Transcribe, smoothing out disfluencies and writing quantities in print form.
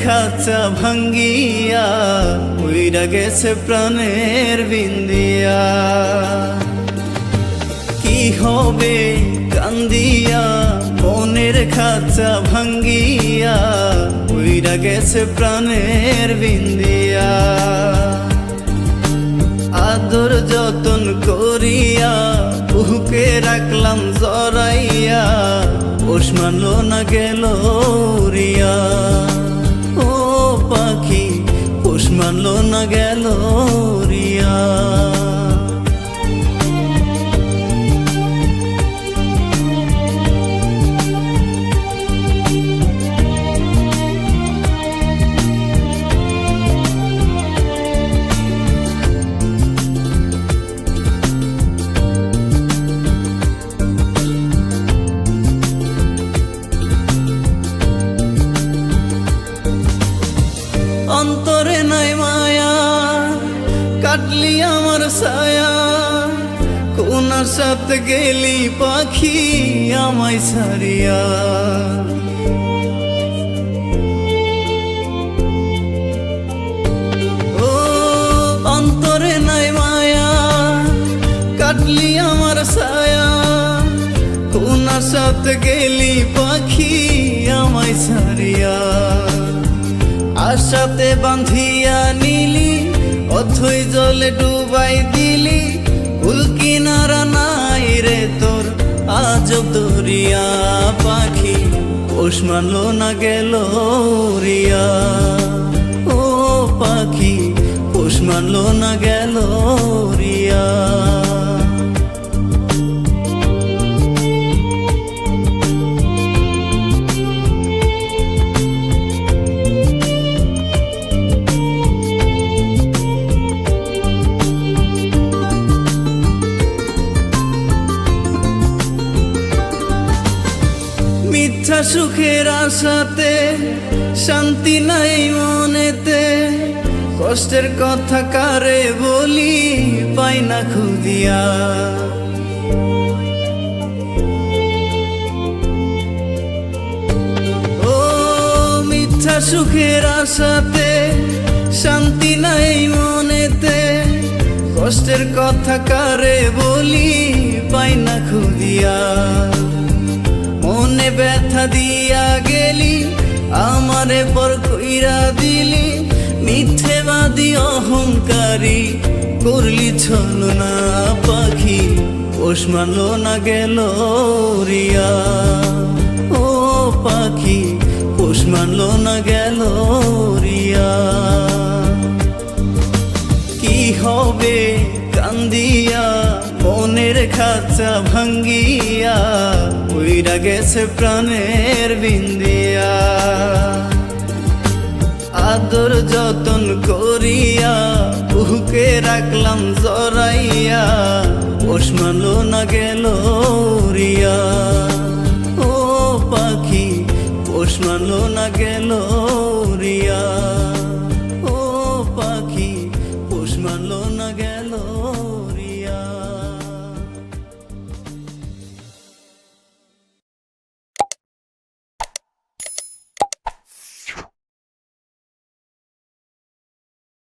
খাঁচা ভাঙ্গিয়া উইরা গেছে প্রাণের বিন্দিয়া। কি হবে কান্দিয়া মনের খাঁচা ভাঙ্গিয়া উইরা গেছে প্রাণের বিন্দিয়া। আদর যতন করিয়া বুকে রাখলাম জড়াইয়া, পোষ মানলো না গেল উড়িয়া। ও পাখি পোষ মানলো না গেল উড়িয়া। অন্তরে নাই মায়া কাটলি আমার ছায়া, কোনার সাথে গেলি পাখি আমায় ছাড়িয়া। ও অন্তরে নাই মায়া কাটলি আমার ছায়া, কোনার সাথে গেলি পাখি আমায় ছাড়িয়া। আশাতে বাঁধিয়া নিলি অথই জলে ডুবাই দিলি, কুল কিনারা নাই রে তোর আজব দরিয়া। পাখি পোষ মানলো না গেল উড়িয়া। ও পাখি পোষ মানলো না গেল উড়িয়া। মিথ্যা সুখের আশাতে শান্তি নাই মনেতে, কষ্টের কথা কারে বলি পাই না খুদিয়া। ও মিথ্যা সুখের আশাতে শান্তি নাই মনেতে, কষ্টের কথা কারে বলি পাই না খুদিয়া। মনে ব্যথা দিয়া গেলি আমারে পর কইরা দিলি, মিথ্যেবাদী অহংকারী করলি ছলনা। পাখি পোষ মানলো না গেল উড়িয়া। ও পাখি পোষ মানলো না গেল উড়িয়া। কি হবে কান্দিয়া মনের খাঁচা ভাঙ্গিয়া উইরা গেছে প্রাণের বিন্দিয়া। আদর যতন করিয়া বুকে রাখলাম জড়াইয়া, পোষ মানলো না গেল উড়িয়া। ও পাখি পোষ মানলো না গেল উড়িয়া। ও পাখি পোষ মানলো